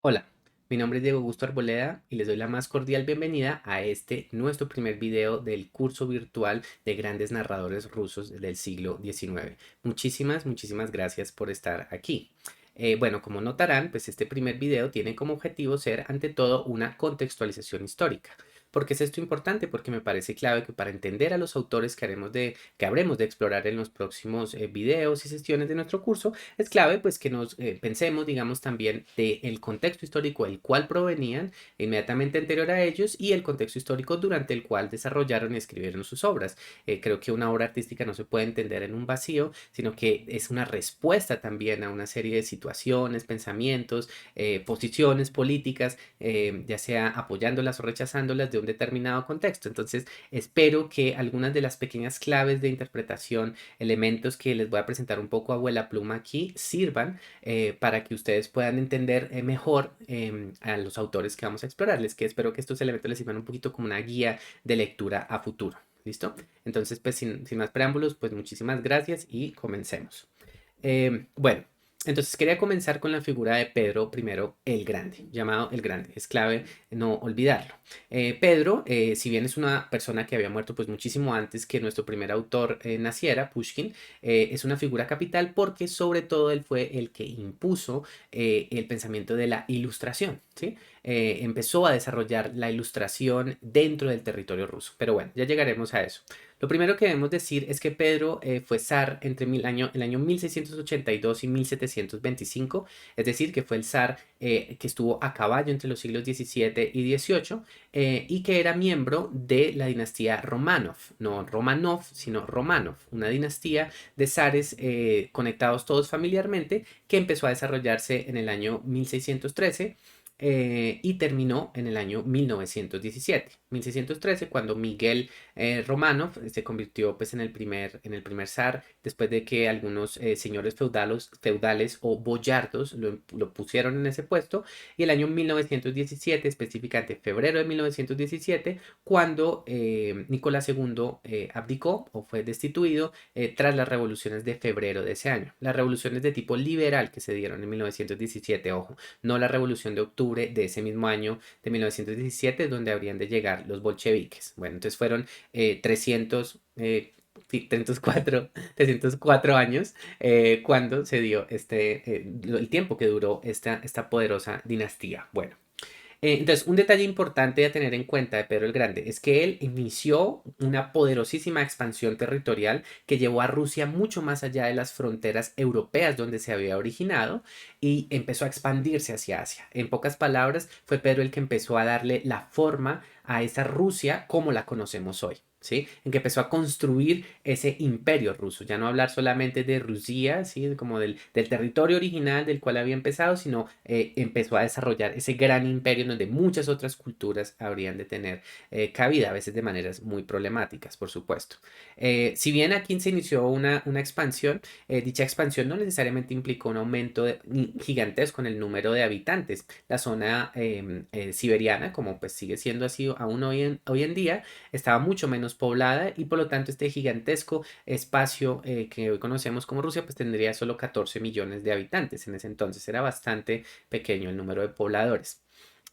Hola, mi nombre es Diego Augusto Arboleda y les doy la más cordial bienvenida a este nuestro primer video del curso virtual de grandes narradores rusos del siglo XIX. Muchísimas gracias por estar aquí. Bueno, como notarán, pues este primer video tiene como objetivo ser ante todo una contextualización histórica. ¿Por qué es esto importante? Porque me parece clave que para entender a los autores que habremos de explorar en los próximos videos y sesiones de nuestro curso, es clave pues que nos pensemos, digamos, también del contexto histórico del cual provenían inmediatamente anterior a ellos y el contexto histórico durante el cual desarrollaron y escribieron sus obras. Creo que una obra artística no se puede entender en un vacío, sino que es una respuesta también a una serie de situaciones, pensamientos, posiciones políticas, ya sea apoyándolas o rechazándolas de un determinado contexto. Entonces, espero que algunas de las pequeñas claves de interpretación, elementos que les voy a presentar un poco a vuela pluma aquí, sirvan para que ustedes puedan entender mejor a los autores que vamos a explorarles, que espero que estos elementos les sirvan un poquito como una guía de lectura a futuro. ¿Listo? Entonces, pues sin más preámbulos, pues muchísimas gracias y comencemos. Bueno, entonces quería comenzar con la figura de Pedro I el Grande, llamado el Grande. Es clave no olvidarlo. Pedro, si bien es una persona que había muerto pues muchísimo antes que nuestro primer autor naciera, Pushkin, es una figura capital porque sobre todo él fue el que impuso el pensamiento de la ilustración, ¿sí? Empezó a desarrollar la ilustración dentro del territorio ruso. Pero bueno, ya llegaremos a eso. Lo primero que debemos decir es que Pedro fue zar entre el año 1682 y 1725, es decir, que fue el zar que estuvo a caballo entre los siglos XVII y XVIII y que era miembro de la dinastía Romanov, no Romanov, sino Romanov, una dinastía de zares conectados todos familiarmente que empezó a desarrollarse en el año 1613 y terminó en el año 1917. 1613, cuando Miguel Romanov se convirtió pues, en el primer zar después de que algunos señores feudales o boyardos lo pusieron en ese puesto. Y el año 1917, específicamente febrero de 1917, cuando Nicolás II abdicó o fue destituido tras las revoluciones de febrero de ese año. Las revoluciones de tipo liberal que se dieron en 1917, ojo, no la revolución de octubre de ese mismo año de 1917, donde habrían de llegar los bolcheviques. Bueno, entonces fueron 300, 304, 304 años cuando se dio el tiempo que duró esta poderosa dinastía. Bueno, entonces, un detalle importante a tener en cuenta de Pedro el Grande es que él inició una poderosísima expansión territorial que llevó a Rusia mucho más allá de las fronteras europeas donde se había originado y empezó a expandirse hacia Asia. En pocas palabras, fue Pedro el que empezó a darle la forma a esa Rusia como la conocemos hoy. ¿Sí? En que empezó a construir ese imperio ruso, ya no hablar solamente de Rusia, ¿sí? Como del territorio original del cual había empezado, sino empezó a desarrollar ese gran imperio en donde muchas otras culturas habrían de tener cabida, a veces de maneras muy problemáticas, por supuesto. Si bien aquí se inició una expansión, dicha expansión no necesariamente implicó un aumento gigantesco en el número de habitantes. La zona siberiana, como pues sigue siendo así aún hoy en día, estaba mucho menos poblada y por lo tanto este gigantesco espacio que hoy conocemos como Rusia pues tendría solo 14 millones de habitantes. En ese entonces era bastante pequeño el número de pobladores.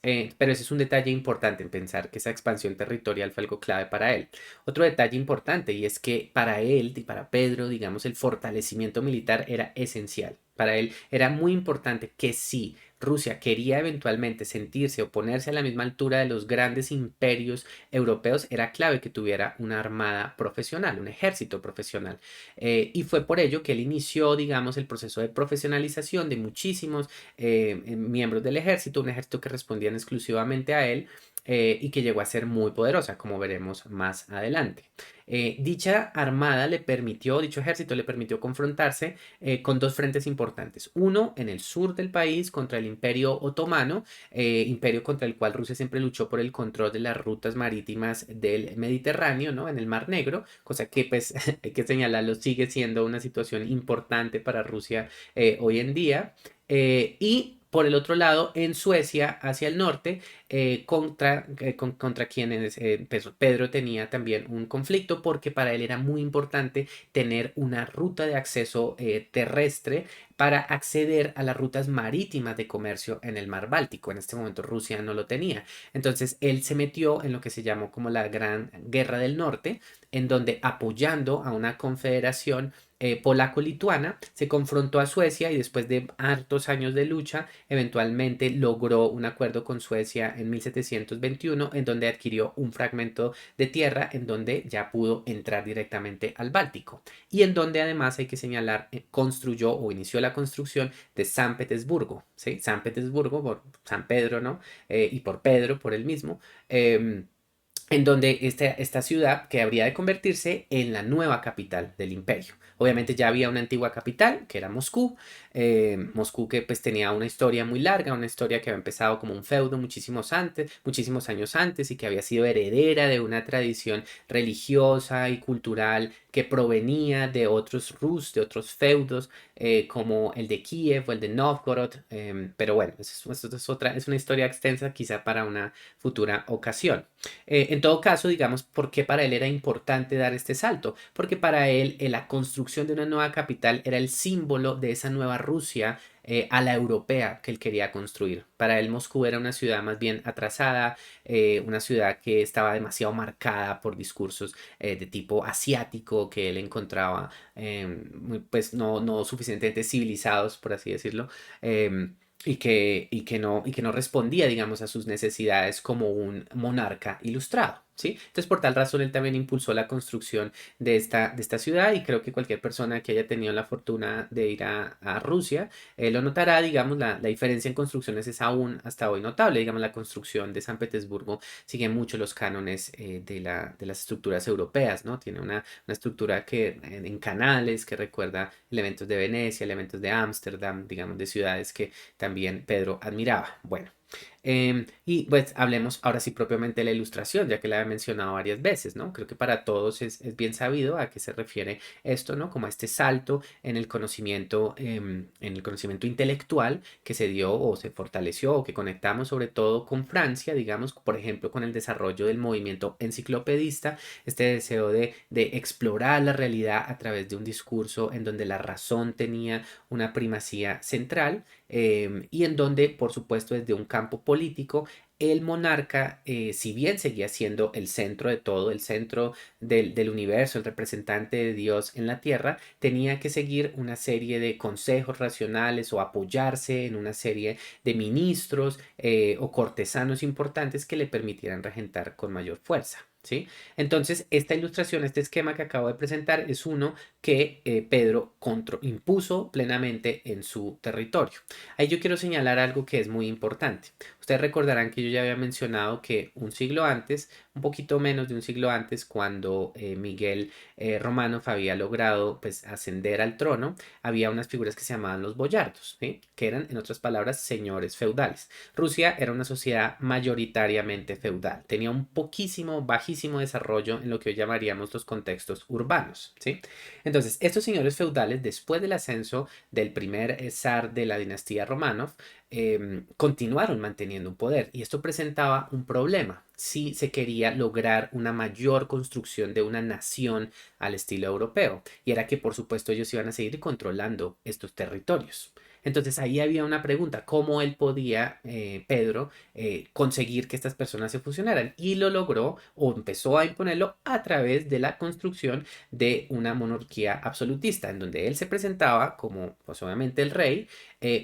Pero ese es un detalle importante en pensar que esa expansión territorial fue algo clave para él. Otro detalle importante y es que para él y para Pedro, digamos, el fortalecimiento militar era esencial. Para él era muy importante que si Rusia quería eventualmente sentirse o ponerse a la misma altura de los grandes imperios europeos, era clave que tuviera una armada profesional, un ejército profesional. Y fue por ello que él inició, digamos, el proceso de profesionalización de muchísimos miembros del ejército, un ejército que respondían exclusivamente a él y que llegó a ser muy poderosa, como veremos más adelante. Dicha armada le permitió, dicho ejército le permitió confrontarse con dos frentes importantes. Uno en el sur del país contra el Imperio Otomano, imperio contra el cual Rusia siempre luchó por el control de las rutas marítimas del Mediterráneo, ¿no? En el Mar Negro, cosa que pues hay que señalarlo, sigue siendo una situación importante para Rusia hoy en día. Y por el otro lado, en Suecia, hacia el norte, contra quienes Pedro tenía también un conflicto, porque para él era muy importante tener una ruta de acceso terrestre para acceder a las rutas marítimas de comercio en el mar Báltico. En este momento Rusia no lo tenía. Entonces él se metió en lo que se llamó como la Gran Guerra del Norte, en donde apoyando a una confederación polaco-lituana, se confrontó a Suecia y después de hartos años de lucha, eventualmente logró un acuerdo con Suecia en 1721, en donde adquirió un fragmento de tierra en donde ya pudo entrar directamente al Báltico y en donde además hay que señalar, construyó o inició la construcción de San Petersburgo, ¿sí? San Petersburgo por San Pedro, ¿no? Y por Pedro, por el mismo. En donde esta ciudad que habría de convertirse en la nueva capital del imperio. Obviamente ya había una antigua capital, que era Moscú, Moscú que pues tenía una historia muy larga, una historia que había empezado como un feudo muchísimos años antes y que había sido heredera de una tradición religiosa y cultural que provenía de otros Rus, de otros feudos, como el de Kiev o el de Novgorod, pero bueno, eso es otra, es una historia extensa quizá para una futura ocasión. En todo caso, digamos, ¿por qué para él era importante dar este salto? Porque para él la construcción de una nueva capital era el símbolo de esa nueva Rusia a la europea que él quería construir. Para él Moscú era una ciudad más bien atrasada, una ciudad que estaba demasiado marcada por discursos de tipo asiático que él encontraba pues no suficientemente civilizados, por así decirlo. Y que no respondía, digamos, a sus necesidades como un monarca ilustrado, ¿sí? Entonces, por tal razón, él también impulsó la construcción de esta ciudad y creo que cualquier persona que haya tenido la fortuna de ir a Rusia lo notará, digamos, la diferencia en construcciones es aún hasta hoy notable, digamos, la construcción de San Petersburgo sigue mucho los cánones de las estructuras europeas, ¿no? Tiene una estructura que en canales que recuerda elementos de Venecia, elementos de Ámsterdam, digamos, de ciudades que también Pedro admiraba. Bueno, y pues hablemos ahora sí propiamente de la ilustración, ya que la he mencionado varias veces, ¿no? Creo que para todos es bien sabido a qué se refiere esto, ¿no? Como a este salto en el conocimiento intelectual que se dio o se fortaleció o que conectamos sobre todo con Francia, digamos, por ejemplo, con el desarrollo del movimiento enciclopedista, este deseo de explorar la realidad a través de un discurso en donde la razón tenía una primacía central y en donde, por supuesto, desde un campo político, el monarca, si bien seguía siendo el centro de todo, el centro del universo, el representante de Dios en la tierra, tenía que seguir una serie de consejos racionales o apoyarse en una serie de ministros o cortesanos importantes que le permitieran regentar con mayor fuerza. ¿Sí? Entonces, esta ilustración, este esquema que acabo de presentar es uno que Pedro impuso plenamente en su territorio. Ahí yo quiero señalar algo que es muy importante. Ustedes recordarán que yo ya había mencionado que un siglo antes, un poquito menos de un siglo antes, cuando Miguel Romanov había logrado pues, ascender al trono, había unas figuras que se llamaban los boyardos, ¿sí? Que eran, en otras palabras, señores feudales. Rusia era una sociedad mayoritariamente feudal, tenía un poquísimo, bajísimo desarrollo en lo que hoy llamaríamos los contextos urbanos, ¿sí? Entonces, estos señores feudales, después del ascenso del primer zar de la dinastía Romanov, continuaron manteniendo un poder y esto presentaba un problema si se quería lograr una mayor construcción de una nación al estilo europeo y era que por supuesto ellos iban a seguir controlando estos territorios. Entonces ahí había una pregunta, ¿cómo él podía, Pedro, conseguir que estas personas se fusionaran? Y lo logró o empezó a imponerlo a través de la construcción de una monarquía absolutista, en donde él se presentaba como, pues obviamente, el rey,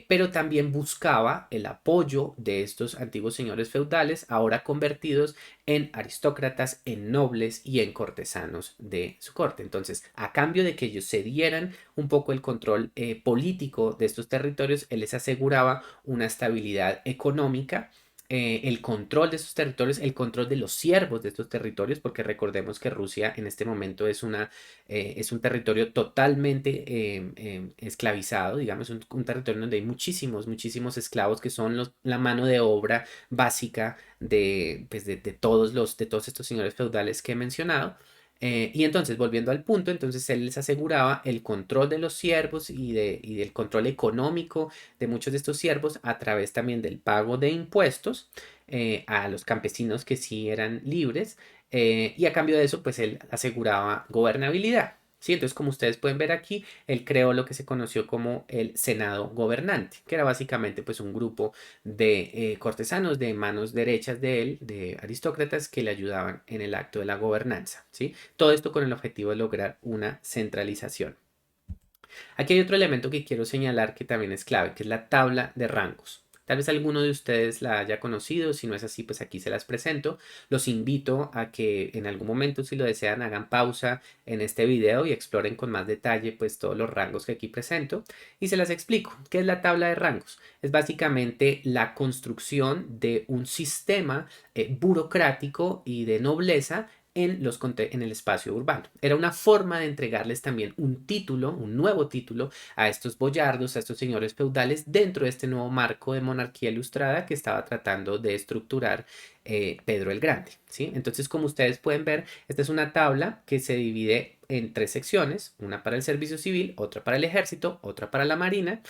pero también buscaba el apoyo de estos antiguos señores feudales, ahora convertidos en aristócratas, en nobles y en cortesanos de su corte. Entonces, a cambio de que ellos cedieran un poco el control político de estos territorios, él les aseguraba una estabilidad económica, el control de esos territorios, el control de los siervos de estos territorios, porque recordemos que Rusia en este momento es un territorio totalmente esclavizado, digamos, un territorio donde hay muchísimos esclavos que son la mano de obra básica pues de todos estos señores feudales que he mencionado. Y entonces, volviendo al punto, entonces él les aseguraba el control de los siervos y del control económico de muchos de estos siervos a través también del pago de impuestos a los campesinos que sí eran libres y a cambio de eso, pues él aseguraba gobernabilidad. ¿sí? Entonces, como ustedes pueden ver aquí, él creó lo que se conoció como el Senado Gobernante, que era básicamente pues un grupo de cortesanos de manos derechas de él, de aristócratas que le ayudaban en el acto de la gobernanza, ¿sí? Todo esto con el objetivo de lograr una centralización. Aquí hay otro elemento que quiero señalar que también es clave, que es la tabla de rangos. Tal vez alguno de ustedes la haya conocido, si no es así, pues aquí se las presento. Los invito a que en algún momento, si lo desean, hagan pausa en este video y exploren con más detalle pues todos los rangos que aquí presento y se las explico. ¿Qué es la tabla de rangos? Es básicamente la construcción de un sistema burocrático y de nobleza en el espacio urbano. Era una forma de entregarles también un título, un nuevo título a estos boyardos, a estos señores feudales dentro de este nuevo marco de monarquía ilustrada que estaba tratando de estructurar Pedro el Grande, ¿sí? Entonces, como ustedes pueden ver, esta es una tabla que se divide en tres secciones, una para el servicio civil, otra para el ejército, otra para la marina.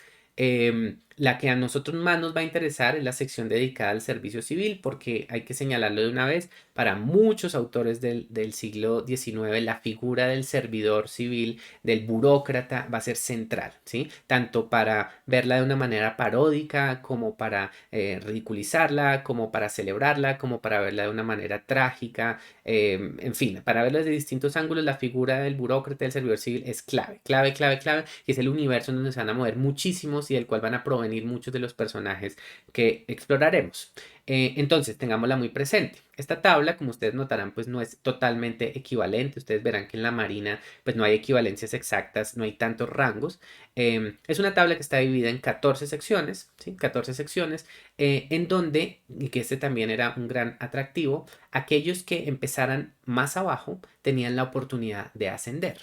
La que a nosotros más nos va a interesar es la sección dedicada al servicio civil, porque hay que señalarlo de una vez, para muchos autores del siglo XIX, la figura del servidor civil, del burócrata, va a ser central, ¿sí? Tanto para verla de una manera paródica, como para ridiculizarla, como para celebrarla, como para verla de una manera trágica, en fin, para verla desde distintos ángulos, la figura del burócrata, del servidor civil es clave, clave, clave, clave, y es el universo en donde se van a mover muchísimos y del cual van a provenir muchos de los personajes que exploraremos. Entonces, tengámosla muy presente. Esta tabla, como ustedes notarán, pues no es totalmente equivalente. Ustedes verán que en la Marina, pues no hay equivalencias exactas, no hay tantos rangos. Es una tabla que está dividida en 14 secciones, ¿sí? 14 secciones, en donde, y que este también era un gran atractivo, aquellos que empezaran más abajo tenían la oportunidad de ascender.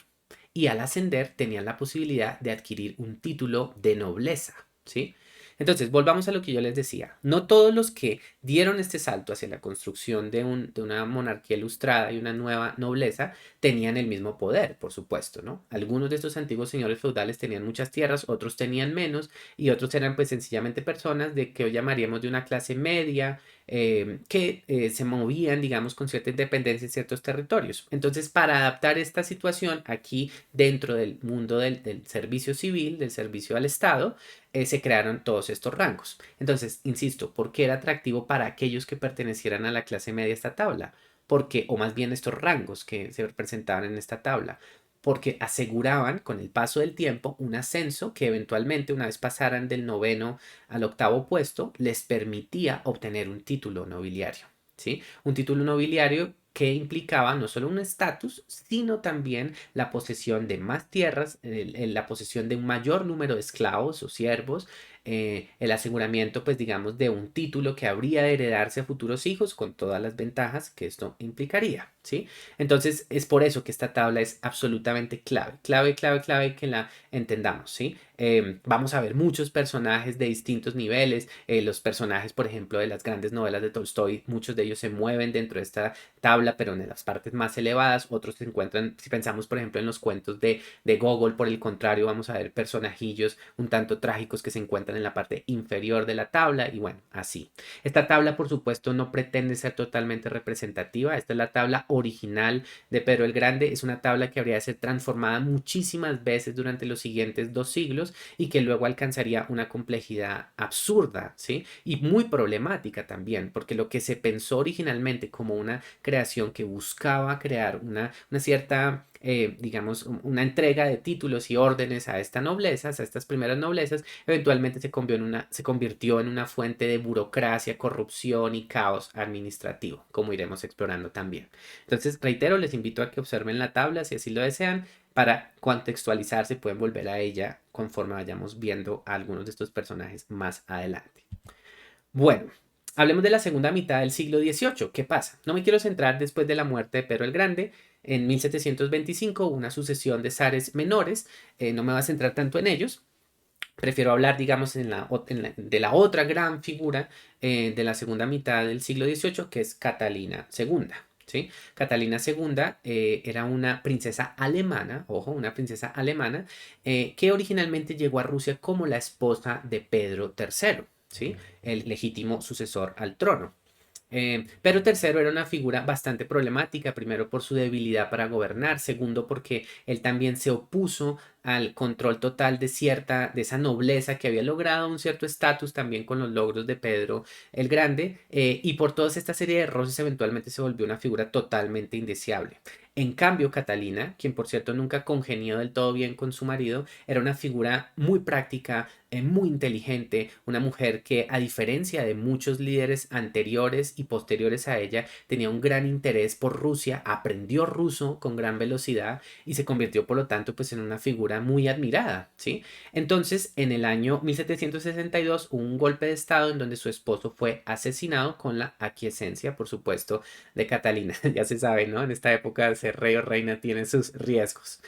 Y al ascender tenían la posibilidad de adquirir un título de nobleza, ¿sí? Entonces, volvamos a lo que yo les decía. No todos los que dieron este salto hacia la construcción de una monarquía ilustrada y una nueva nobleza tenían el mismo poder, por supuesto, ¿no? Algunos de estos antiguos señores feudales tenían muchas tierras, otros tenían menos y otros eran pues sencillamente personas de que hoy llamaríamos de una clase media, que se movían, digamos, con cierta independencia en ciertos territorios. Entonces, para adaptar esta situación aquí dentro del mundo del servicio civil, del servicio al Estado, se crearon todos estos rangos. Entonces, insisto, ¿por qué era atractivo para aquellos que pertenecieran a la clase media esta tabla? Porque, o más bien estos rangos que se representaban en esta tabla, porque aseguraban con el paso del tiempo un ascenso que eventualmente, una vez pasaran del noveno al octavo puesto, les permitía obtener un título nobiliario, ¿sí? Un título nobiliario que implicaba no solo un estatus, sino también la posesión de más tierras, la posesión de un mayor número de esclavos o siervos, el aseguramiento, pues digamos, de un título que habría de heredarse a futuros hijos con todas las ventajas que esto implicaría, ¿sí? Entonces, es por eso que esta tabla es absolutamente clave, clave, clave, clave que la entendamos, ¿sí? Vamos a ver muchos personajes de distintos niveles, los personajes, por ejemplo, de las grandes novelas de Tolstoy, muchos de ellos se mueven dentro de esta tabla, pero en las partes más elevadas, otros se encuentran, si pensamos, por ejemplo, en los cuentos de Gogol, por el contrario, vamos a ver personajillos un tanto trágicos que se encuentran en la parte inferior de la tabla y bueno, así. Esta tabla, por supuesto, no pretende ser totalmente representativa, esta es la tabla original de Pedro el Grande, es una tabla que habría de ser transformada muchísimas veces durante los siguientes 2 siglos y que luego alcanzaría una complejidad absurda, ¿sí? Y muy problemática también, porque lo que se pensó originalmente como una creación que buscaba crear una cierta, digamos, una entrega de títulos y órdenes a esta nobleza, a estas primeras noblezas, eventualmente se convirtió en una fuente de burocracia, corrupción y caos administrativo, como iremos explorando también. Entonces, reitero, les invito a que observen la tabla si así lo desean. Para contextualizarse, pueden volver a ella conforme vayamos viendo a algunos de estos personajes más adelante. Bueno, hablemos de la segunda mitad del siglo XVIII. ¿Qué pasa? No me quiero centrar después de la muerte de Pedro el Grande. En 1725 hubo una sucesión de zares menores. No me voy a centrar tanto en ellos. Prefiero hablar, digamos, de la otra gran figura de la segunda mitad del siglo XVIII, que es Catalina II. ¿Sí? Catalina II era una princesa alemana, ojo, una princesa alemana, que originalmente llegó a Rusia como la esposa de Pedro III, ¿sí? El legítimo sucesor al trono. Pero tercero, era una figura bastante problemática, primero por su debilidad para gobernar, segundo porque él también se opuso al control total de esa nobleza que había logrado un cierto estatus también con los logros de Pedro el Grande, y por toda esta serie de roces eventualmente se volvió una figura totalmente indeseable. En cambio, Catalina, quien por cierto nunca congenió del todo bien con su marido, era una figura muy práctica, muy inteligente, una mujer que, a diferencia de muchos líderes anteriores y posteriores a ella, tenía un gran interés por Rusia, aprendió ruso con gran velocidad y se convirtió por lo tanto pues en una figura muy admirada, ¿sí? Entonces, en el año 1762 hubo un golpe de estado en donde su esposo fue asesinado con la aquiescencia, por supuesto, de Catalina. Ya se sabe, ¿no? En esta época ser rey o reina tiene sus riesgos.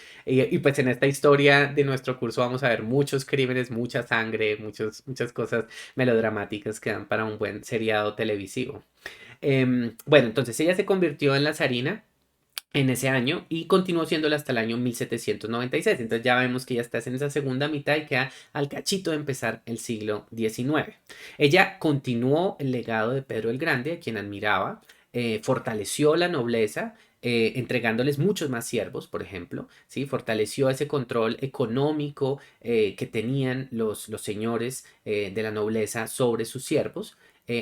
Pues en esta historia de nuestro curso vamos a ver muchos crímenes, mucha sangre, muchas cosas melodramáticas que dan para un buen seriado televisivo. Bueno, entonces ella se convirtió en la zarina en ese año y continuó siéndolo hasta el año 1796. Entonces ya vemos que ya estás en esa segunda mitad y queda al cachito de empezar el siglo XIX. Ella continuó el legado de Pedro el Grande, a quien admiraba, fortaleció la nobleza. Entregándoles muchos más siervos, por ejemplo, ¿sí? Fortaleció ese control económico que tenían los señores de la nobleza sobre sus siervos.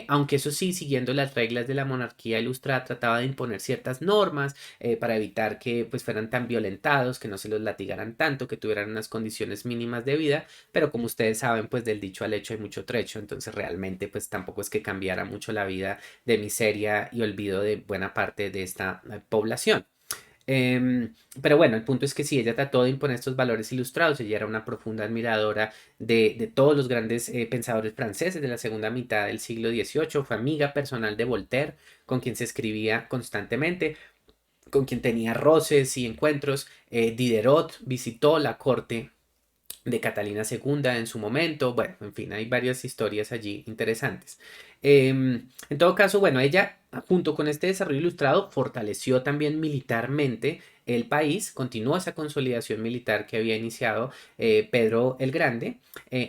Aunque eso sí, siguiendo las reglas de la monarquía ilustrada, trataba de imponer ciertas normas para evitar que pues fueran tan violentados, que no se los latigaran tanto, que tuvieran unas condiciones mínimas de vida, pero como ustedes saben, pues del dicho al hecho hay mucho trecho, entonces realmente pues tampoco es que cambiara mucho la vida de miseria y olvido de buena parte de esta población. Em, pero bueno, el punto es que sí, ella trató de imponer estos valores ilustrados, ella era una profunda admiradora de todos los grandes pensadores franceses de la segunda mitad del siglo XVIII, fue amiga personal de Voltaire, con quien se escribía constantemente, con quien tenía roces y encuentros. Diderot visitó la corte de Catalina II en su momento. Bueno, en fin, hay varias historias allí interesantes. En todo caso, bueno, ella, junto con este desarrollo ilustrado, fortaleció también militarmente el país, continuó esa consolidación militar que había iniciado Pedro el Grande,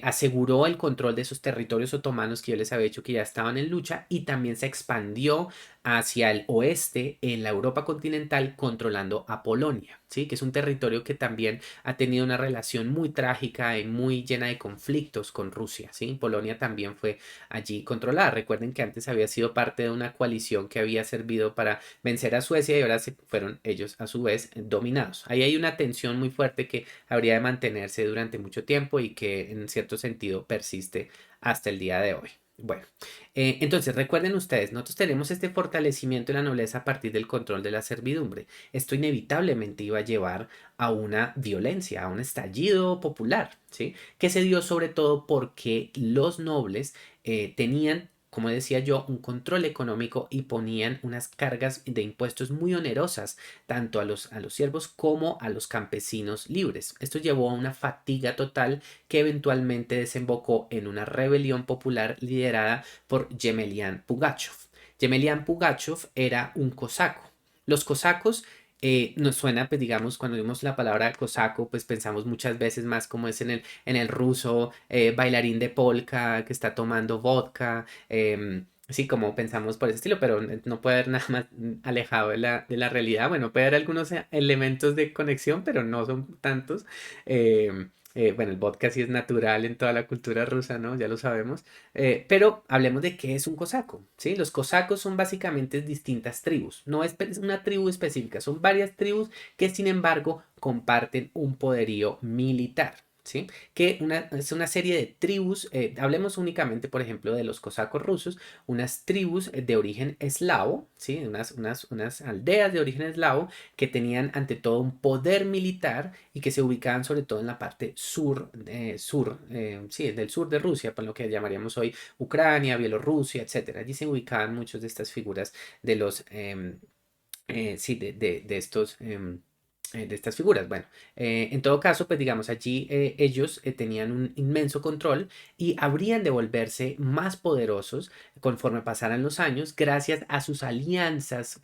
aseguró el control de esos territorios otomanos que yo les había dicho que ya estaban en lucha y también se expandió hacia el oeste en la Europa continental controlando a Polonia, ¿sí? Que es un territorio que también ha tenido una relación muy trágica y muy llena de conflictos con Rusia, ¿sí? Polonia también fue allí controlada. Recuerden que antes había sido parte de una coalición que había servido para vencer a Suecia y ahora fueron ellos a su vez dominados. Ahí hay una tensión muy fuerte que habría de mantenerse durante mucho tiempo y que en cierto sentido persiste hasta el día de hoy. Bueno, entonces recuerden ustedes, nosotros tenemos este fortalecimiento de la nobleza a partir del control de la servidumbre. Esto inevitablemente iba a llevar a una violencia, a un estallido popular, ¿sí? Que se dio sobre todo porque los nobles tenían, como decía yo, un control económico y ponían unas cargas de impuestos muy onerosas tanto a los siervos como a los campesinos libres. Esto llevó a una fatiga total que eventualmente desembocó en una rebelión popular liderada por Yemelyan Pugachov. Yemelyan Pugachov era un cosaco. Los cosacos nos suena, pues digamos, cuando vimos la palabra cosaco, pues pensamos muchas veces más como es en el ruso, bailarín de polka que está tomando vodka, sí, como pensamos por ese estilo, pero no puede haber nada más alejado de la realidad. Bueno, puede haber algunos elementos de conexión, pero no son tantos. Bueno, el vodka sí es natural en toda la cultura rusa, ¿no? Ya lo sabemos. Pero hablemos de qué es un cosaco, ¿sí? Los cosacos son básicamente distintas tribus, no es una tribu específica, son varias tribus que sin embargo comparten un poderío militar. ¿Sí? Es una serie de tribus, hablemos únicamente, por ejemplo, de los cosacos rusos, unas tribus de origen eslavo, ¿sí? Unas aldeas de origen eslavo que tenían ante todo un poder militar y que se ubicaban sobre todo en la parte sí, del sur de Rusia, por lo que llamaríamos hoy Ucrania, Bielorrusia, etcétera. Allí se ubicaban muchas de estas figuras de los, sí, de estos de estas figuras. Bueno, en todo caso, pues digamos, allí ellos tenían un inmenso control y habrían de volverse más poderosos conforme pasaran los años gracias a sus alianzas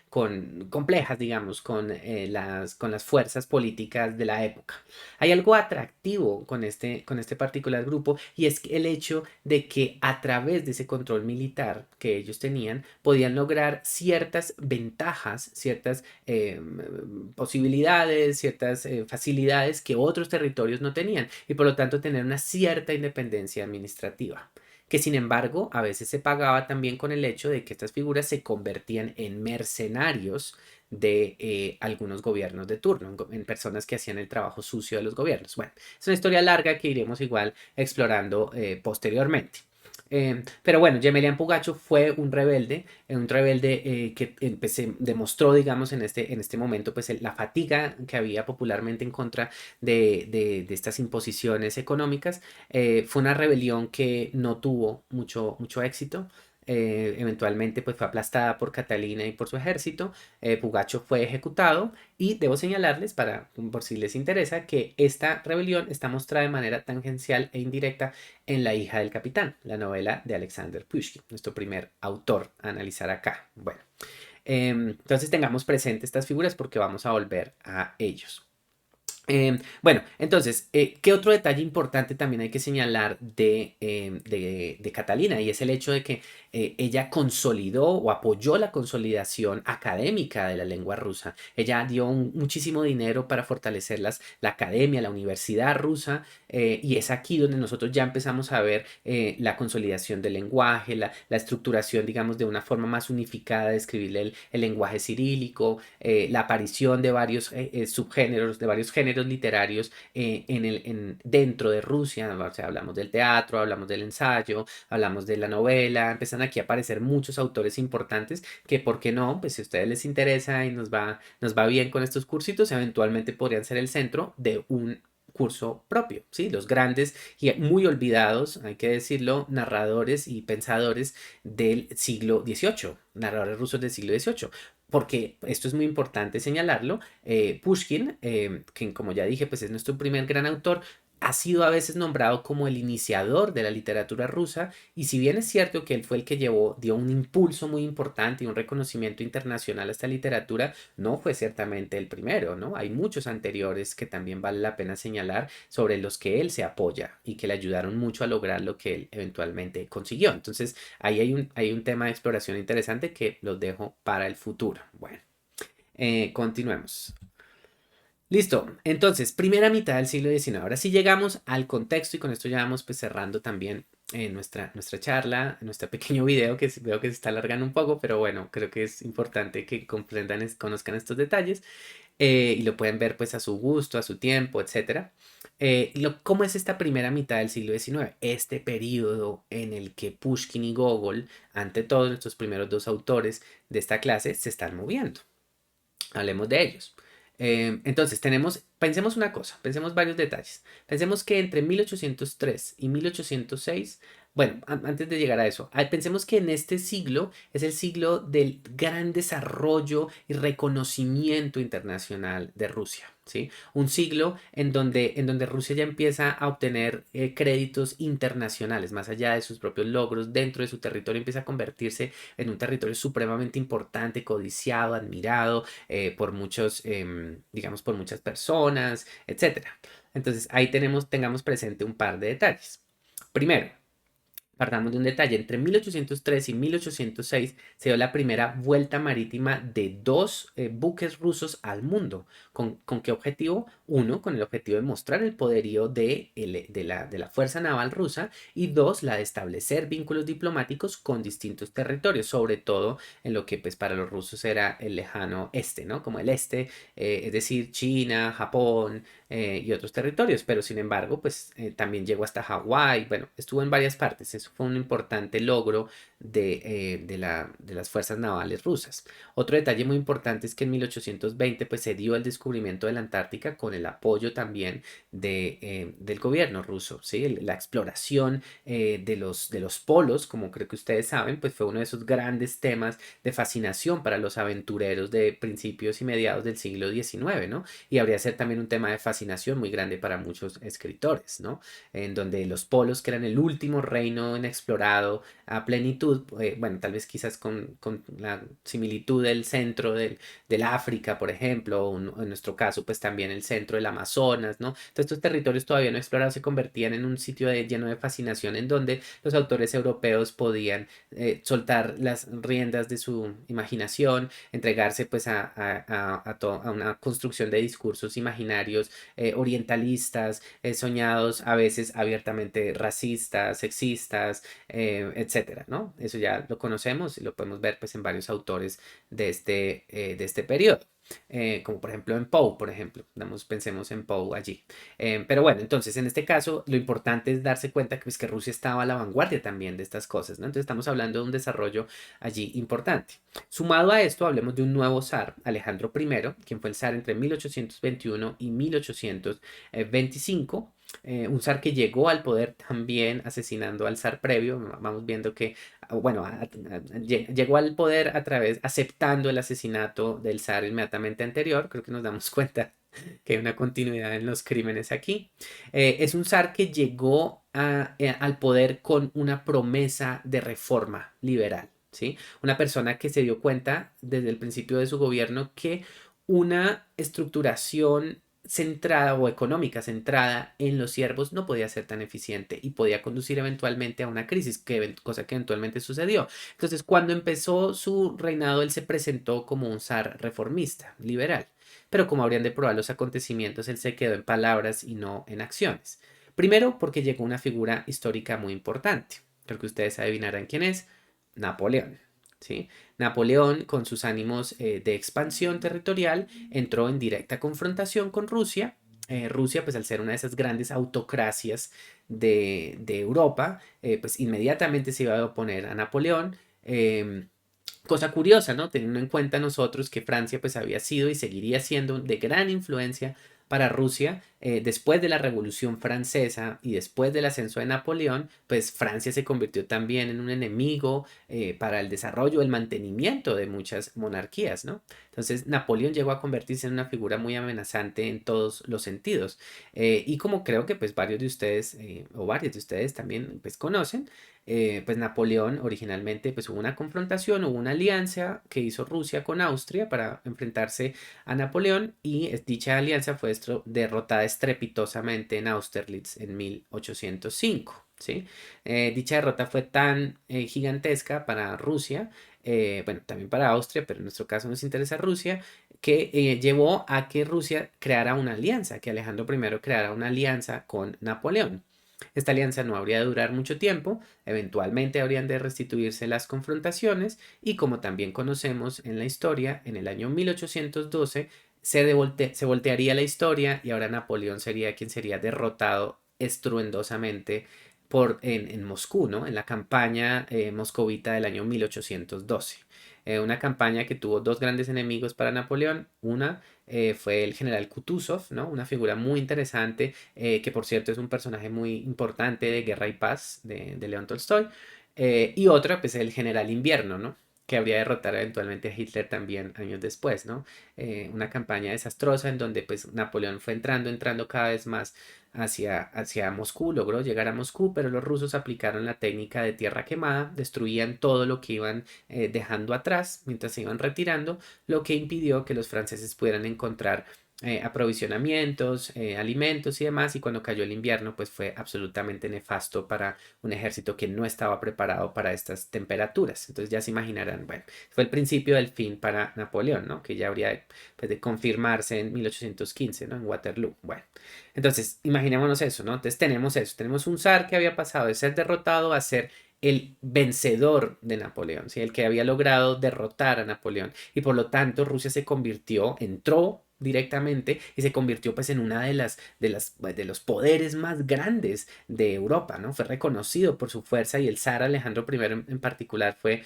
complejas, digamos, con las fuerzas políticas de la época. Hay algo atractivo con este particular grupo y es el hecho de que a través de ese control militar que ellos tenían, podían lograr ciertas ventajas, ciertas posibilidades, ciertas facilidades que otros territorios no tenían y por lo tanto tener una cierta independencia administrativa que sin embargo a veces se pagaba también con el hecho de que estas figuras se convertían en mercenarios de algunos gobiernos de turno, en personas que hacían el trabajo sucio de los gobiernos. Bueno, es una historia larga que iremos igual explorando posteriormente. Pero bueno, Gemelian Pugacho fue un rebelde que demostró, digamos, en este momento, pues la fatiga que había popularmente en contra de estas imposiciones económicas. Fue una rebelión que no tuvo mucho éxito. Eventualmente pues fue aplastada por Catalina y por su ejército. Pugacho fue ejecutado y debo señalarles, por si les interesa, que esta rebelión está mostrada de manera tangencial e indirecta en La hija del capitán, la novela de Alexander Pushkin, nuestro primer autor a analizar acá. Bueno, entonces tengamos presente estas figuras porque vamos a volver a ellos. Bueno, entonces, ¿qué otro detalle importante también hay que señalar de Catalina? Y es el hecho de que ella consolidó o apoyó la consolidación académica de la lengua rusa. Ella dio muchísimo dinero para fortalecer la academia, la universidad rusa, y es aquí donde nosotros ya empezamos a ver la consolidación del lenguaje, la estructuración, digamos, de una forma más unificada de escribir el lenguaje cirílico, la aparición de varios subgéneros, de varios géneros literarios dentro de Rusia. O sea, hablamos del teatro, hablamos del ensayo, hablamos de la novela, empiezan aquí a aparecer muchos autores importantes que, ¿por qué no? Pues si a ustedes les interesa y nos va bien con estos cursitos, eventualmente podrían ser el centro de un curso propio, ¿sí? Los grandes y muy olvidados, hay que decirlo, narradores y pensadores del siglo XVIII, narradores rusos del siglo XVIII. Porque esto es muy importante señalarlo, Pushkin, que como ya dije, pues es nuestro primer gran autor, ha sido a veces nombrado como el iniciador de la literatura rusa y si bien es cierto que él fue el que dio un impulso muy importante y un reconocimiento internacional a esta literatura, no fue ciertamente el primero, ¿no? Hay muchos anteriores que también vale la pena señalar sobre los que él se apoya y que le ayudaron mucho a lograr lo que él eventualmente consiguió. Entonces, ahí hay un tema de exploración interesante que los dejo para el futuro. Bueno, continuemos. Listo, entonces, primera mitad del siglo XIX. Ahora sí llegamos al contexto y con esto ya vamos pues cerrando también nuestra charla, nuestro pequeño video que veo que se está alargando un poco, pero bueno, creo que es importante que comprendan, conozcan estos detalles y lo pueden ver pues a su gusto, a su tiempo, etcétera. ¿Cómo es esta primera mitad del siglo XIX? Este periodo en el que Pushkin y Gogol, ante todos nuestros primeros dos autores de esta clase, se están moviendo. Hablemos de ellos. Entonces, pensemos una cosa, pensemos varios detalles. Pensemos que entre 1803 y 1806, bueno, antes de llegar a eso, pensemos que en este siglo es el siglo del gran desarrollo y reconocimiento internacional de Rusia, ¿sí? Un siglo en donde Rusia ya empieza a obtener créditos internacionales, más allá de sus propios logros, dentro de su territorio empieza a convertirse en un territorio supremamente importante, codiciado, admirado por muchos, digamos, por muchas personas, etcétera. Entonces ahí tengamos presente un par de detalles. Primero, partamos de un detalle, entre 1803 y 1806 se dio la primera vuelta marítima de dos buques rusos al mundo. ¿Con qué objetivo? Uno, con el objetivo de mostrar el poderío de la Fuerza Naval rusa y dos, la de establecer vínculos diplomáticos con distintos territorios, sobre todo en lo que pues para los rusos era el lejano este, ¿no? Como el este, es decir, China, Japón, y otros territorios, pero sin embargo, pues también llegó hasta Hawái, bueno, estuvo en varias partes, eso fue un importante logro de las fuerzas navales rusas. Otro detalle muy importante es que en 1820 pues, se dio el descubrimiento de la Antártica con el apoyo también del gobierno ruso, ¿sí? La exploración de los polos, como creo que ustedes saben, pues fue uno de esos grandes temas de fascinación para los aventureros de principios y mediados del siglo XIX, ¿no? Y habría de ser también un tema de fascinación muy grande para muchos escritores, ¿no? En donde los polos, que eran el último reino inexplorado a plenitud, bueno, tal vez quizás con la similitud del centro del África, por ejemplo, o en nuestro caso, pues también el centro del Amazonas, ¿no? Entonces estos territorios todavía no explorados se convertían en un sitio lleno de fascinación en donde los autores europeos podían soltar las riendas de su imaginación, entregarse pues a una construcción de discursos imaginarios orientalistas, soñados, a veces abiertamente racistas, sexistas, etcétera, ¿no? Eso ya lo conocemos y lo podemos ver pues en varios autores de este periodo. Como por ejemplo en Poe, por ejemplo, pensemos en Poe allí. Pero bueno, entonces en este caso lo importante es darse cuenta que, pues, que Rusia estaba a la vanguardia también de estas cosas, ¿no? Entonces estamos hablando de un desarrollo allí importante. Sumado a esto, hablemos de un nuevo zar, Alejandro I, quien fue el zar entre 1821 y 1825. Un zar que llegó al poder también asesinando al zar previo. Vamos viendo que, bueno, llegó al poder a través, aceptando el asesinato del zar inmediatamente anterior. Creo que nos damos cuenta que hay una continuidad en los crímenes aquí. Es un zar que llegó al poder con una promesa de reforma liberal, ¿sí? Una persona que se dio cuenta desde el principio de su gobierno que una estructuración centrada o económica centrada en los siervos no podía ser tan eficiente y podía conducir eventualmente a una crisis, cosa que eventualmente sucedió. Entonces, cuando empezó su reinado, él se presentó como un zar reformista, liberal, pero como habrían de probar los acontecimientos, él se quedó en palabras y no en acciones. Primero, porque llegó una figura histórica muy importante. Creo que ustedes adivinarán quién es: Napoleón. ¿Sí? Napoleón, con sus ánimos de expansión territorial, entró en directa confrontación con Rusia. Rusia, pues al ser una de esas grandes autocracias de Europa, pues inmediatamente se iba a oponer a Napoleón. Cosa curiosa, ¿no? Teniendo en cuenta nosotros que Francia pues había sido y seguiría siendo de gran influencia para Rusia, después de la Revolución Francesa y después del ascenso de Napoleón, pues Francia se convirtió también en un enemigo para el desarrollo, el mantenimiento de muchas monarquías, ¿no? Entonces Napoleón llegó a convertirse en una figura muy amenazante en todos los sentidos. Y como creo que pues varios de ustedes o varios de ustedes también pues conocen, pues Napoleón originalmente pues hubo una confrontación, hubo una alianza que hizo Rusia con Austria para enfrentarse a Napoleón y dicha alianza fue derrotada estrepitosamente en Austerlitz en 1805. ¿Sí? Dicha derrota fue tan gigantesca para Rusia, bueno, también para Austria, pero en nuestro caso nos interesa Rusia, que llevó a que Rusia creara una alianza, que Alejandro I creara una alianza con Napoleón. Esta alianza no habría de durar mucho tiempo, eventualmente habrían de restituirse las confrontaciones y, como también conocemos en la historia, en el año 1812 se voltearía la historia y ahora Napoleón sería quien sería derrotado estruendosamente en Moscú, ¿no? En la campaña moscovita del año 1812. Una campaña que tuvo dos grandes enemigos para Napoleón. Una fue el general Kutuzov, ¿no? Una figura muy interesante, que por cierto es un personaje muy importante de Guerra y Paz de León Tolstoy. Y otra, pues el general Invierno, ¿no? Que habría de derrotar eventualmente a Hitler también años después, ¿no? Una campaña desastrosa en donde pues Napoleón fue entrando cada vez más hacia Moscú, logró llegar a Moscú, pero los rusos aplicaron la técnica de tierra quemada, destruían todo lo que iban dejando atrás mientras se iban retirando, lo que impidió que los franceses pudieran encontrar aprovisionamientos, alimentos y demás, y cuando cayó el invierno, pues fue absolutamente nefasto para un ejército que no estaba preparado para estas temperaturas. Entonces ya se imaginarán, bueno, fue el principio del fin para Napoleón, ¿no? Que ya habría pues, de confirmarse en 1815, ¿no? En Waterloo. Bueno, entonces imaginémonos eso, ¿no? Entonces tenemos eso, tenemos un zar que había pasado de ser derrotado a ser el vencedor de Napoleón, ¿sí? El que había logrado derrotar a Napoleón y por lo tanto Rusia se convirtió, entró directamente y se convirtió pues en una de los poderes más grandes de Europa, ¿no? Fue reconocido por su fuerza y el zar Alejandro I en particular fue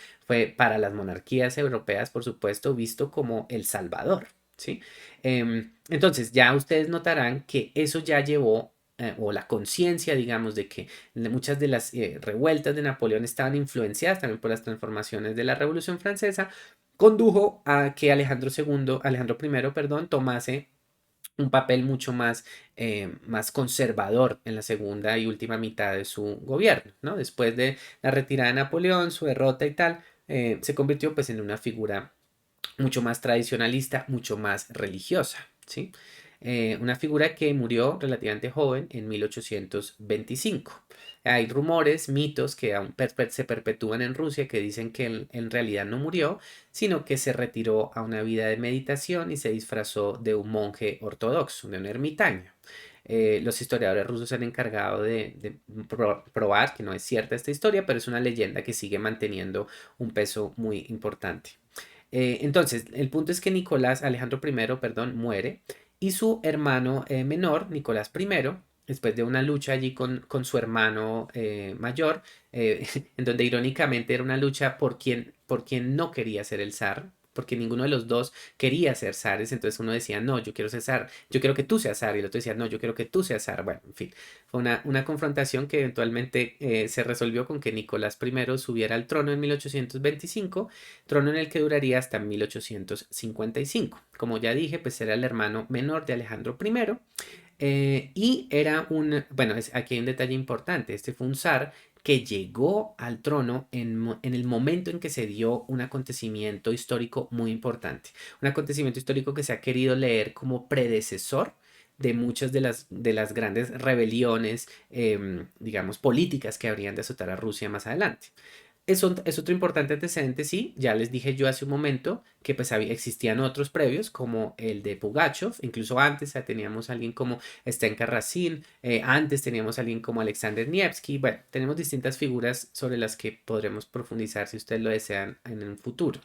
para las monarquías europeas, por supuesto, visto como el salvador, ¿sí? Entonces ya ustedes notarán que eso ya llevó o la conciencia, digamos, de que muchas de las revueltas de Napoleón estaban influenciadas también por las transformaciones de la Revolución Francesa, condujo a que Alejandro I, perdón, tomase un papel mucho más conservador en la segunda y última mitad de su gobierno, ¿no? Después de la retirada de Napoleón, su derrota y tal, se convirtió pues en una figura mucho más tradicionalista, mucho más religiosa, ¿sí? Una figura que murió relativamente joven en 1825. Hay rumores, mitos que aún se perpetúan en Rusia que dicen que él en realidad no murió, sino que se retiró a una vida de meditación y se disfrazó de un monje ortodoxo, de un ermitaño. Los historiadores rusos se han encargado de probar que no es cierta esta historia, pero es una leyenda que sigue manteniendo un peso muy importante. Entonces, el punto es que Alejandro I, perdón, muere y su hermano menor, Nicolás I, después de una lucha allí con su hermano mayor, en donde irónicamente era una lucha por quien no quería ser el zar, porque ninguno de los dos quería ser zares, entonces uno decía, no, yo quiero ser zar, yo quiero que tú seas zar, y el otro decía, no, yo quiero que tú seas zar, bueno, en fin, fue una confrontación que eventualmente se resolvió con que Nicolás I subiera al trono en 1825, trono en el que duraría hasta 1855. Como ya dije, pues era el hermano menor de Alejandro I y era bueno, aquí hay un detalle importante, este fue un zar que llegó al trono en el momento en que se dio un acontecimiento histórico muy importante, un acontecimiento histórico que se ha querido leer como predecesor de muchas de las grandes rebeliones, digamos, políticas que habrían de azotar a Rusia más adelante. Es otro importante antecedente, sí, ya les dije yo hace un momento que pues existían otros previos como el de Pugachov, incluso antes teníamos a alguien como Stenka Razin, antes teníamos a alguien como Alexander Nevsky, bueno, tenemos distintas figuras sobre las que podremos profundizar si ustedes lo desean en un futuro.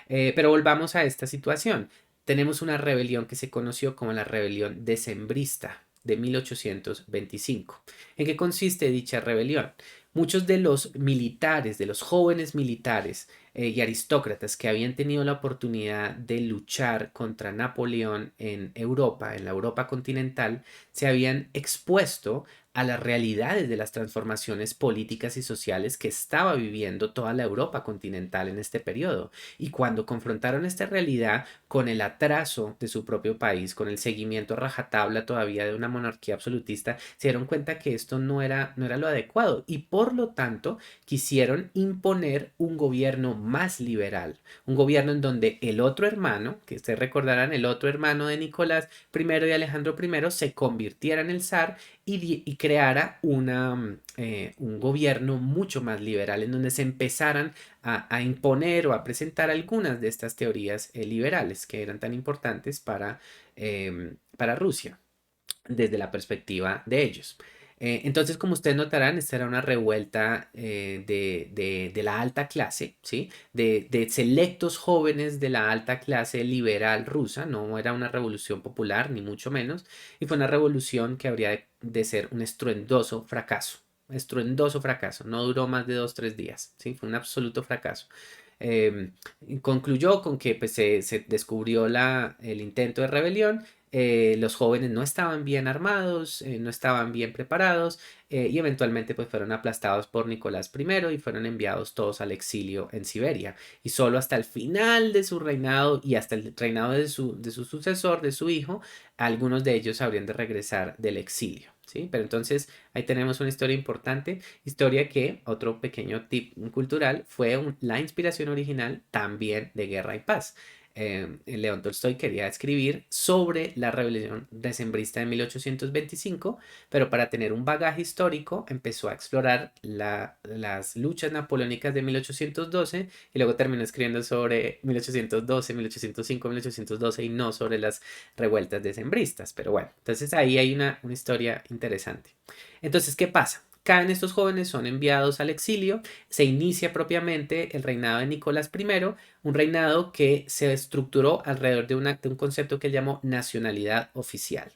Pero volvamos a esta situación. Tenemos una rebelión que se conoció como la rebelión decembrista de 1825. ¿En qué consiste dicha rebelión? Muchos de los militares, de los jóvenes militares y aristócratas que habían tenido la oportunidad de luchar contra Napoleón en Europa, en la Europa continental, se habían expuesto a las realidades de las transformaciones políticas y sociales que estaba viviendo toda la Europa continental en este periodo. Y cuando confrontaron esta realidad con el atraso de su propio país, con el seguimiento a rajatabla todavía de una monarquía absolutista, se dieron cuenta que esto no era lo adecuado y por lo tanto quisieron imponer un gobierno más liberal, un gobierno en donde el otro hermano, que ustedes recordarán, el otro hermano de Nicolás I y Alejandro I se convirtiera en el zar y creara un gobierno mucho más liberal, en donde se empezaran a imponer o a presentar algunas de estas teorías liberales que eran tan importantes para Rusia desde la perspectiva de ellos. Entonces, como ustedes notarán, esta era una revuelta de la alta clase, ¿sí? De selectos jóvenes de la alta clase liberal rusa, no era una revolución popular, ni mucho menos, y fue una revolución que habría de ser un estruendoso fracaso, no duró más de 2, 3 días, ¿sí? Fue un absoluto fracaso. Eh, Concluyó con que pues, se descubrió el intento de rebelión, los jóvenes no estaban bien armados, no estaban bien preparados y eventualmente pues fueron aplastados por Nicolás I y fueron enviados todos al exilio en Siberia. Y solo hasta el final de su reinado y hasta el reinado de su sucesor, de su hijo, algunos de ellos habrían de regresar del exilio. ¿Sí? Pero entonces ahí tenemos una historia importante, historia que, otro pequeño tip cultural, fue la inspiración original también de Guerra y Paz. León Tolstoy quería escribir sobre la rebelión decembrista de 1825, pero para tener un bagaje histórico empezó a explorar las luchas napoleónicas de 1812 y luego terminó escribiendo sobre 1812, 1805, 1812 y no sobre las revueltas decembristas. Pero bueno, entonces ahí hay una historia interesante. Entonces, ¿qué pasa? caen estos jóvenes, son enviados al exilio, se inicia propiamente el reinado de Nicolás I, un reinado que se estructuró alrededor de un concepto que él llamó nacionalidad oficial.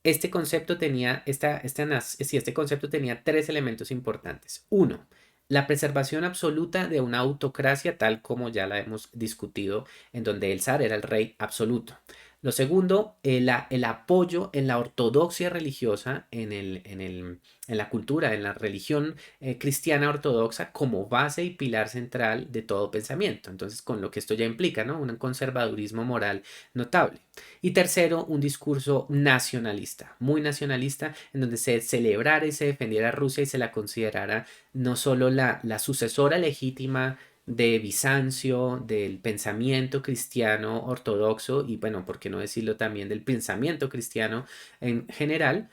Este concepto tenía, sí, este concepto tenía tres elementos importantes. Uno, la preservación absoluta de una autocracia tal como ya la hemos discutido, en donde el zar era el rey absoluto. Lo segundo, el apoyo en la ortodoxia religiosa, en la cultura, en la religión cristiana ortodoxa como base y pilar central de todo pensamiento. Entonces, con lo que esto ya implica, ¿no? Un conservadurismo moral notable. Y tercero, un discurso nacionalista, muy nacionalista, en donde se celebrara y se defendiera a Rusia y se la considerara no solo la sucesora legítima de Bizancio, del pensamiento cristiano ortodoxo y bueno, por qué no decirlo también del pensamiento cristiano en general,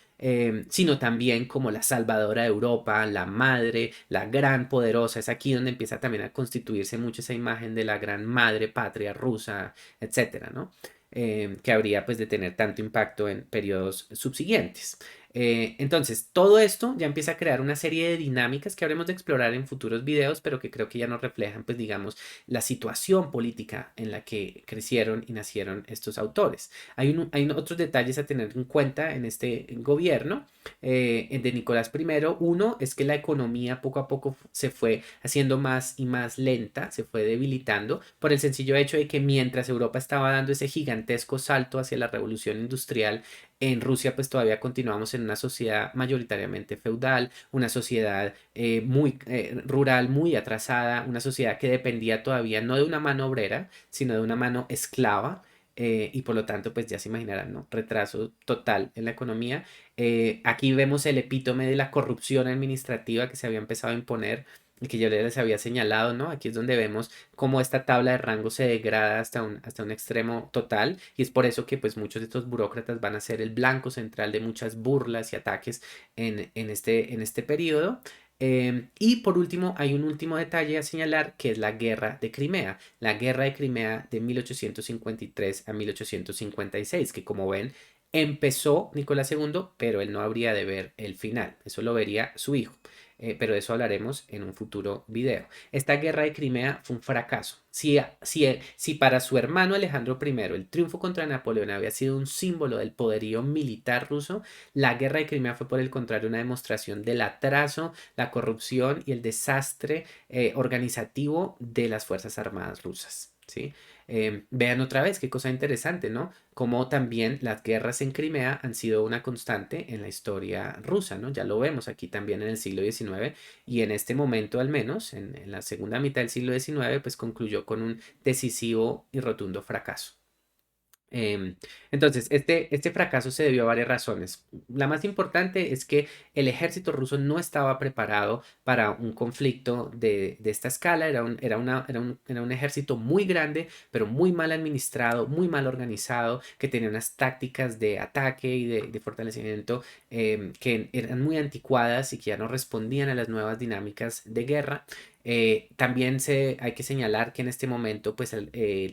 sino también como la salvadora de Europa, la madre, la gran poderosa. Es aquí donde empieza también a constituirse mucho esa imagen de la gran madre patria rusa, etcétera, ¿no? Que habría pues de tener tanto impacto en periodos subsiguientes. Entonces, todo esto ya empieza a crear una serie de dinámicas que habremos de explorar en futuros videos, pero que creo que ya nos reflejan, pues digamos, la situación política en la que crecieron y nacieron estos autores. Hay otros detalles a tener en cuenta en este gobierno de Nicolás I. Uno es que la economía poco a poco se fue haciendo más y más lenta, se fue debilitando por el sencillo hecho de que mientras Europa estaba dando ese gigantesco salto hacia la revolución industrial, en Rusia pues todavía continuamos en una sociedad mayoritariamente feudal, una sociedad muy rural, muy atrasada, una sociedad que dependía todavía no de una mano obrera, sino de una mano esclava. Y por lo tanto, pues ya se imaginarán, ¿no? Retraso total en la economía. Aquí vemos el epítome de la corrupción administrativa que se había empezado a imponer y que yo les había señalado, ¿no? Aquí es donde vemos cómo esta tabla de rango se degrada hasta un extremo total y es por eso que pues muchos de estos burócratas van a ser el blanco central de muchas burlas y ataques en este periodo. Y por último, hay un último detalle a señalar que es la Guerra de Crimea. La Guerra de Crimea de 1853 a 1856, que como ven, empezó Nicolás II, pero él no habría de ver el final. Eso lo vería su hijo. Pero de eso hablaremos en un futuro video. Esta guerra de Crimea fue un fracaso. Si para su hermano Alejandro I el triunfo contra Napoleón había sido un símbolo del poderío militar ruso, la guerra de Crimea fue por el contrario una demostración del atraso, la corrupción y el desastre organizativo de las Fuerzas Armadas rusas. ¿Sí? Vean otra vez qué cosa interesante, ¿no? Como también las guerras en Crimea han sido una constante en la historia rusa, ¿no? Ya lo vemos aquí también en el siglo XIX y en este momento al menos, en la segunda mitad del siglo XIX, pues concluyó con un decisivo y rotundo fracaso. Em, entonces, este fracaso se debió a varias razones. La más importante es que el ejército ruso no estaba preparado para un conflicto de esta escala. Era un ejército muy grande, pero muy mal administrado, muy mal organizado, que tenía unas tácticas de ataque y de fortalecimiento que eran muy anticuadas y que ya no respondían a las nuevas dinámicas de guerra. También hay que señalar que en este momento pues,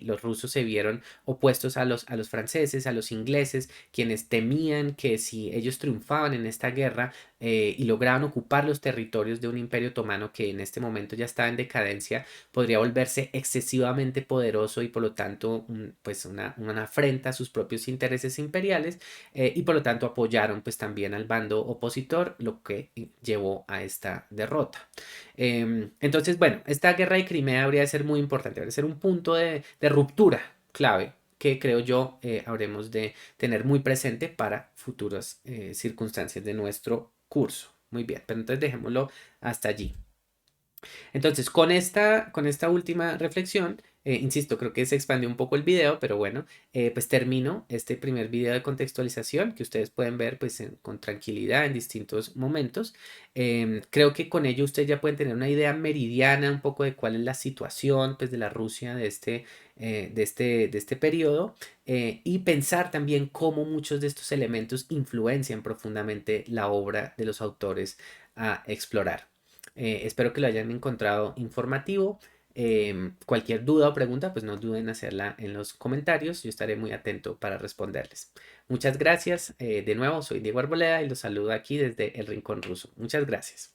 los rusos se vieron opuestos a los franceses, a los ingleses, quienes temían que si ellos triunfaban en esta guerra y lograban ocupar los territorios de un imperio otomano que en este momento ya estaba en decadencia, podría volverse excesivamente poderoso y por lo tanto pues una afrenta a sus propios intereses imperiales y por lo tanto apoyaron pues también al bando opositor, lo que llevó a esta derrota. Entonces, bueno, esta guerra de Crimea habría de ser muy importante, habría de ser un punto de ruptura clave que creo yo habremos de tener muy presente para futuras circunstancias de nuestro curso. Muy bien, pero entonces dejémoslo hasta allí. Entonces, con esta última reflexión, insisto, creo que se expandió un poco el video, pero bueno, pues termino este primer video de contextualización que ustedes pueden ver pues con tranquilidad en distintos momentos. Creo que con ello ustedes ya pueden tener una idea meridiana un poco de cuál es la situación pues de la Rusia de este periodo y pensar también cómo muchos de estos elementos influencian profundamente la obra de los autores a explorar. Espero que lo hayan encontrado informativo. Cualquier duda o pregunta, pues no duden en hacerla en los comentarios. Yo estaré muy atento para responderles. Muchas gracias. De nuevo, soy Diego Arboleda y los saludo aquí desde el Rincón Ruso. Muchas gracias.